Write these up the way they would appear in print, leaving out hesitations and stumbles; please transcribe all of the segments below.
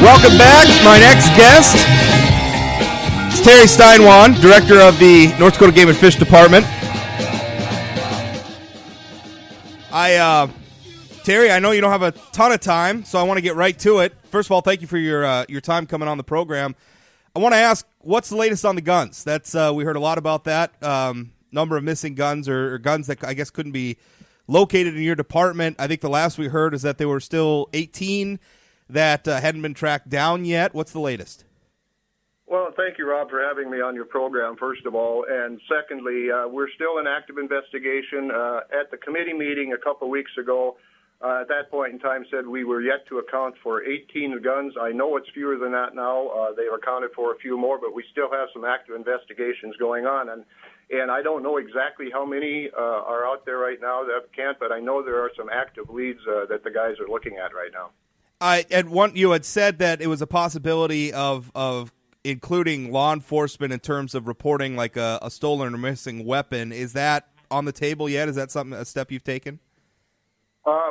Welcome back. My next guest is Terry Steinwand, Director of the North Dakota Game and Fish Department. Terry, I know you don't have a ton of time, so I want to get right to it. First of all, thank you for your time coming on the program. I want to ask, what's the latest on the guns? That's we heard a lot about that. Number of missing guns or guns that I guess couldn't be located in your department. I think the last we heard is that there were still 18 that hadn't been tracked down yet. What's the latest? Well, thank you, Rob, for having me on your program, first of all. And secondly, we're still in active investigation. At the committee meeting a couple of weeks ago, at that point in time said we were yet to account for 18 guns. I know it's fewer than that now. They've accounted for a few more, but we still have some active investigations going on. And I don't know exactly how many are out there right now that can't, but I know there are some active leads that the guys are looking at right now. You had said that it was a possibility of including law enforcement in terms of reporting like a stolen or missing weapon. Is that on the table yet? Is that a step you've taken?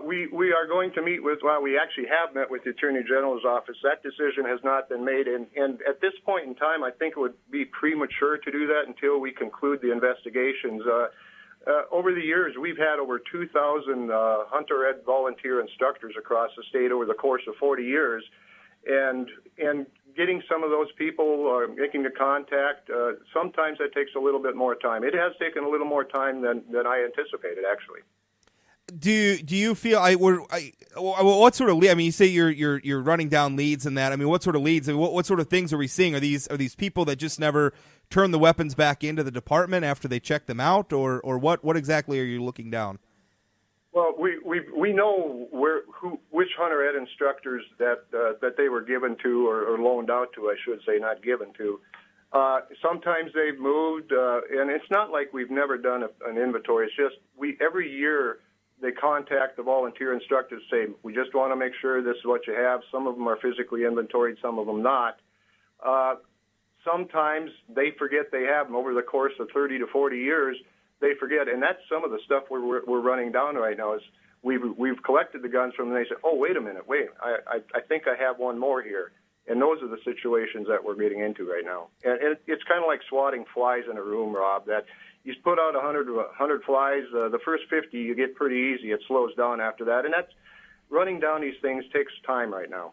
We are going to meet with, well, we actually have met with the Attorney General's office. That decision has not been made, and at this point in time, I think it would be premature to do that until we conclude the investigations. Over the years, we've had over 2,000 hunter ed volunteer instructors across the state over the course of 40 years, and getting some of those people making the contact, sometimes that takes a little bit more time. It has taken a little more time than I anticipated, actually. Do you feel what sort of lead? I mean, you say you're running down leads and that. I mean, what sort of leads? I mean, what sort of things are we seeing? Are these people that just never turn the weapons back into the department after they check them out, or what exactly are you looking down? Well, we know which hunter ed instructors that they were given to or loaned out to, I should say, not given to. Sometimes they've moved, and it's not like we've never done an inventory. It's just every year they contact the volunteer instructors, say, we just want to make sure this is what you have. Some of them are physically inventoried, some of them not. Sometimes they forget they have them over the course of 30 to 40 years. They forget, and that's some of the stuff we're running down right now. Is we've collected the guns from them, and they say, oh, wait a minute, I think I have one more here. And those are the situations that we're getting into right now. And it's kind of like swatting flies in a room, Rob, that you put out 100 flies, the first 50 you get pretty easy. It slows down after that. And that's running down these things takes time right now.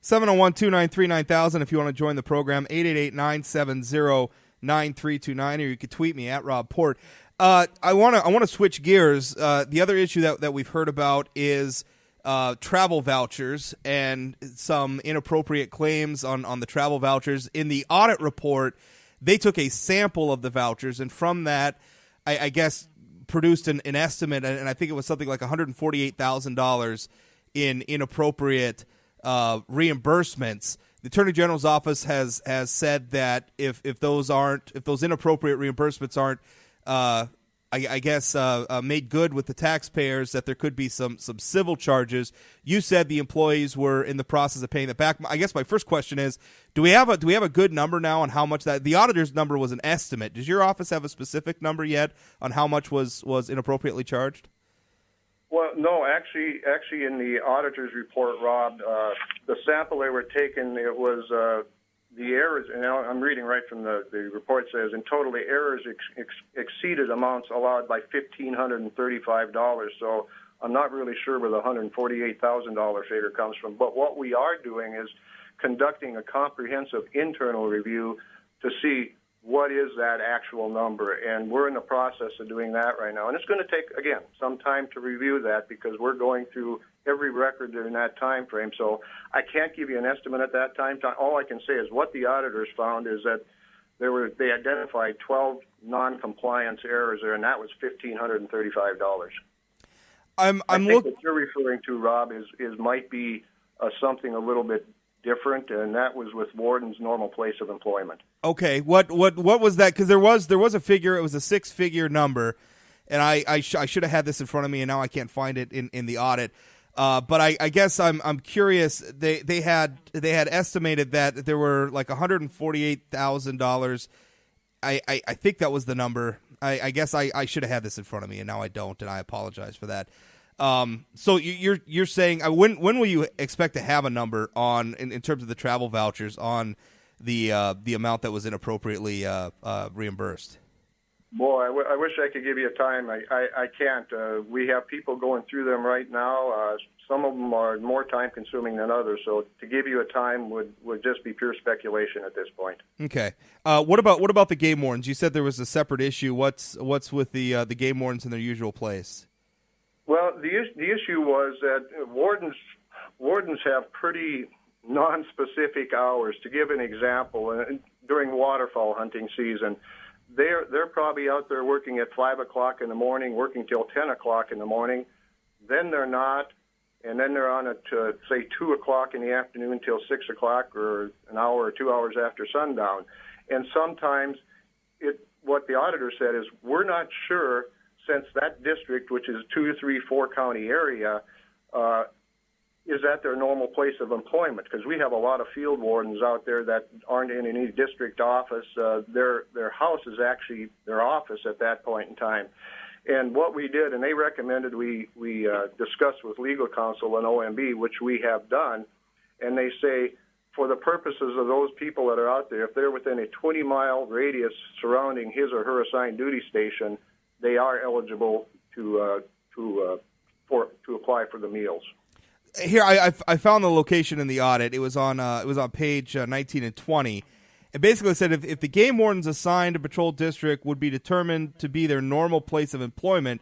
701-293-9000 if you want to join the program, 888-970-9329, or you could tweet me at Rob Port. I want to switch gears. The other issue that we've heard about is travel vouchers and some inappropriate claims on the travel vouchers. In the audit report, they took a sample of the vouchers, and from that, I guess, produced an estimate, and I think it was something like $148,000 in inappropriate reimbursements. The Attorney General's office has said that if those inappropriate reimbursements aren't made good with the taxpayers, that there could be some civil charges. You said the employees were in the process of paying that back. I guess my first question is, do we have a good number now on how much that the auditor's number was an estimate? Does your office have a specific number yet on how much was inappropriately charged? Well, no, actually, in the auditor's report, Rob, the sample they were taking, it was the errors, and I'm reading right from the report, says in total the errors exceeded amounts allowed by $1,535. So I'm not really sure where the $148,000 figure comes from. But what we are doing is conducting a comprehensive internal review to see what is that actual number, and we're in the process of doing that right now. And it's going to take, again, some time to review that because we're going through every record during that time frame. So I can't give you an estimate at that time. All I can say is what the auditors found is that they identified 12 non-compliance errors there, and that was $1,535. I think what you're referring to, Rob, is might be something a little bit different, and that was with Warden's normal place of employment. Okay, what was that? Because there was a figure. It was a six-figure number, and I should have had this in front of me, and now I can't find it in the audit. But I guess I'm curious. They had estimated that there were like $148,000. I think that was the number. I guess I should have had this in front of me, and now I don't, and I apologize for that. So you're saying when will you expect to have a number on in terms of the travel vouchers on the amount that was inappropriately reimbursed? Boy, I wish I could give you a time. I can't. We have people going through them right now. Some of them are more time-consuming than others. So to give you a time would just be pure speculation at this point. Okay. What about the game wardens? You said there was a separate issue. What's with the game wardens in their usual place? Well, the issue was that wardens have pretty non-specific hours. To give an example, during waterfowl hunting season, they're probably out there working at 5 o'clock in the morning, working till 10 o'clock in the morning. Then they're not, and then they're on at say 2 o'clock in the afternoon till 6 o'clock, or an hour or 2 hours after sundown. And sometimes what the auditor said is, we're not sure, since that district, which is 2, 3, 4 county area, is at their normal place of employment, because we have a lot of field wardens out there that aren't in any district office. Their house is actually their office at that point in time. And what we did, and they recommended we discuss with legal counsel and OMB, which we have done, and they say, for the purposes of those people that are out there, if they're within a 20-mile radius surrounding his or her assigned duty station, they are eligible to apply for the meals. Here, I found the location in the audit. It was on page 19 and 20. It basically said if the game wardens assigned a patrol district would be determined to be their normal place of employment,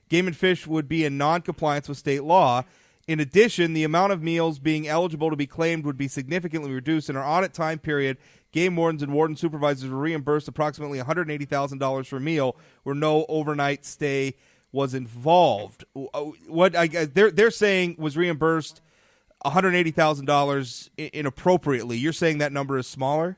Game and Fish would be in non-compliance with state law. In addition, the amount of meals being eligible to be claimed would be significantly reduced. In our audit time period, game wardens and warden supervisors were reimbursed approximately $180,000 per meal, where no overnight stay was involved. What they're saying was reimbursed $180,000 inappropriately. You're saying that number is smaller?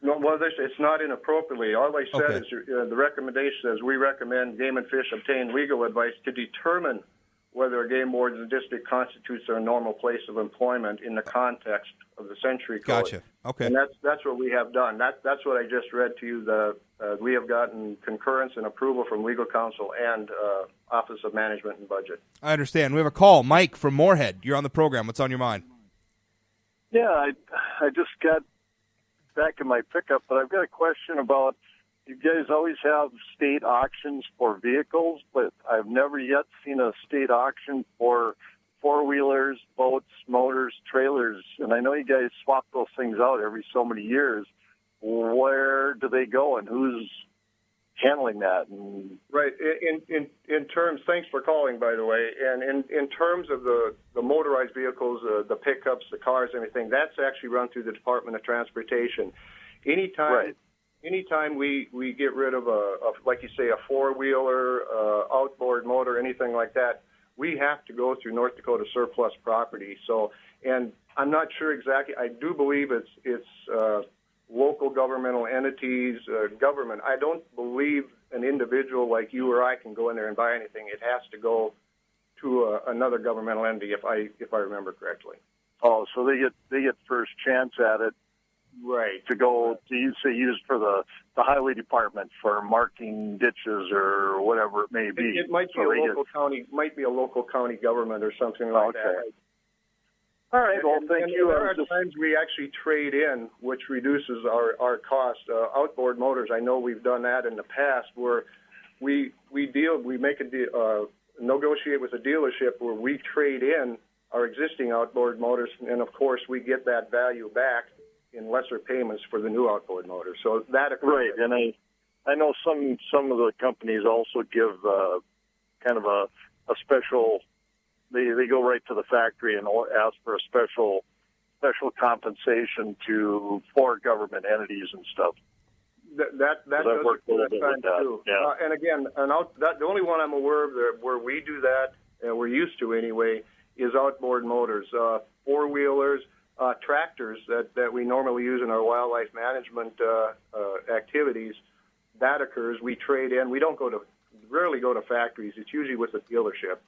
No, well, it's not inappropriately. All I said is the recommendation is we recommend Game and Fish obtain legal advice to determine whether a game warden's district constitutes their normal place of employment in the context of the Century Code. Gotcha. Okay. And that's what we have done. That's what I just read to you. We have gotten concurrence and approval from legal counsel and Office of Management and Budget. I understand. We have a call. Mike from Moorhead. You're on the program. What's on your mind? Yeah, I just got back in my pickup, but I've got a question about, you guys always have state auctions for vehicles, but I've never yet seen a state auction for four-wheelers, boats, motors, trailers, and I know you guys swap those things out every so many years. Where do they go, and who's handling that? Right. In terms, thanks for calling, by the way, and in terms of the motorized vehicles, the pickups, the cars, everything, that's actually run through the Department of Transportation. Anytime we get rid of like you say, a four-wheeler, outboard motor, anything like that, we have to go through North Dakota surplus property. So, and I'm not sure exactly. I do believe it's local governmental entities, government. I don't believe an individual like you or I can go in there and buy anything. It has to go to another governmental entity, if I remember correctly. Oh, so they get first chance at it. Right. To go to use for the highway department for marking ditches or whatever it may be. It might be a local county government or something like that. All right. Well, thank you. There are times we actually trade in, which reduces our cost. Outboard motors, I know we've done that in the past, where we negotiate with a dealership where we trade in our existing outboard motors, and of course we get that value back in lesser payments for the new outboard motor. So that occurs. Right, and I know some of the companies also give kind of a special. They go right to the factory and ask for a special compensation for government entities and stuff. That does work a little bit with that too. Yeah. And again, the only one I'm aware of where we do that, and we're used to anyway, is outboard motors, four-wheelers. Tractors that we normally use in our wildlife management activities, that occurs. We trade in. We don't rarely go to factories. It's usually with a dealership.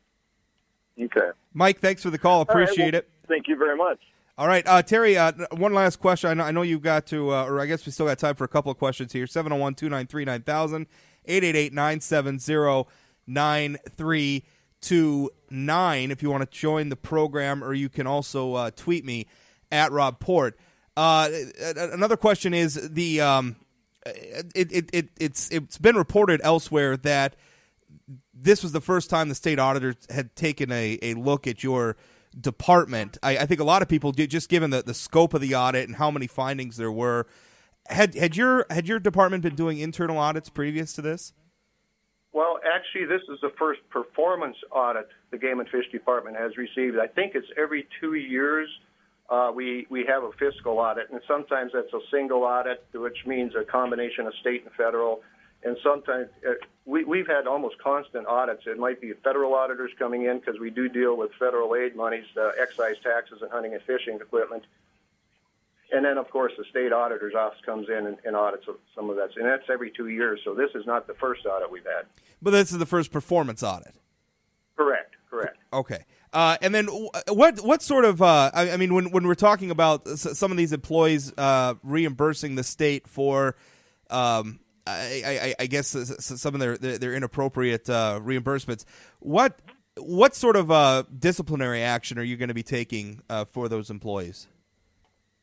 Okay. Mike, thanks for the call. Appreciate it. Thank you very much. All right, Terry, one last question. I know you've got to, or I guess we still got time for a couple of questions here. 701-293-9000, 888-970-9320. 612-929 if you want to join the program, or you can also tweet me at Rob Port. Another question is it's been reported elsewhere that this was the first time the state auditor had taken a look at your department. I think a lot of people did, just given the scope of the audit and how many findings there were. Had your department been doing internal audits previous to this? Well, actually, this is the first performance audit the Game and Fish Department has received. I think it's every 2 years we have a fiscal audit, and sometimes that's a single audit, which means a combination of state and federal. And sometimes we've had almost constant audits. It might be federal auditors coming in because we do deal with federal aid monies, excise taxes, and hunting and fishing equipment. And then, of course, the state auditor's office comes in and audits some of that. And that's every 2 years, so this is not the first audit we've had. But this is the first performance audit. Correct. Okay. And then what sort of I mean, when we're talking about some of these employees reimbursing the state for I guess some of their inappropriate reimbursements, what sort of disciplinary action are you going to be taking for those employees?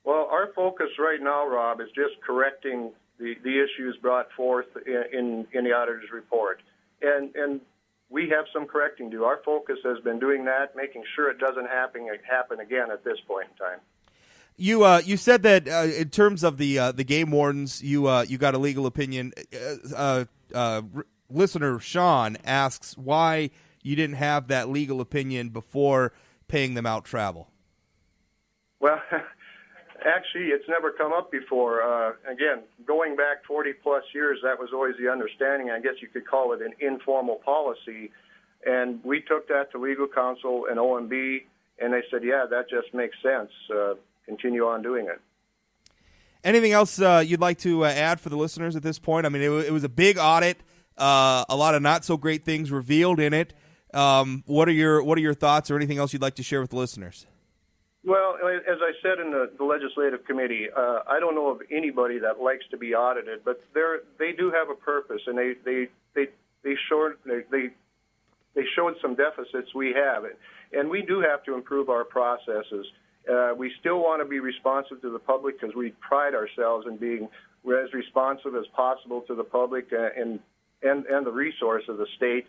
Well, our focus right now, Rob, is just correcting the issues brought forth in the auditor's report. And we have some correcting to do. Our focus has been doing that, making sure it doesn't happen again at this point in time. You said that in terms of the game wardens, you got a legal opinion. Listener Sean asks why you didn't have that legal opinion before paying them out travel. Well, actually, it's never come up before. Again, going back 40-plus years, that was always the understanding. I guess you could call it an informal policy. And we took that to legal counsel and OMB, and they said, yeah, that just makes sense. Continue on doing it. Anything else you'd like to add for the listeners at this point? I mean, it was a big audit, a lot of not so great things revealed in it. What are your thoughts, or anything else you'd like to share with the listeners? Well, as I said in the legislative committee, I don't know of anybody that likes to be audited, but they do have a purpose, and they showed some deficits we have, and we do have to improve our processes. We still want to be responsive to the public because we pride ourselves in being as responsive as possible to the public and the resource of the state.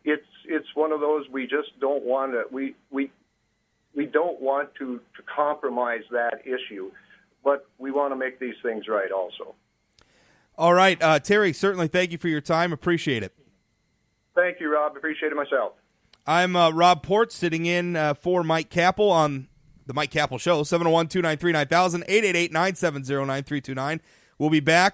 It's one of those we just don't want to we don't want to compromise that issue, but we want to make these things right also. All right, Terry, certainly thank you for your time. Appreciate it. Thank you, Rob. Appreciate it myself. I'm Rob Port, sitting in for Mike Capel on The Mike Capel Show, 701-293-9000, 888-970-9329. We'll be back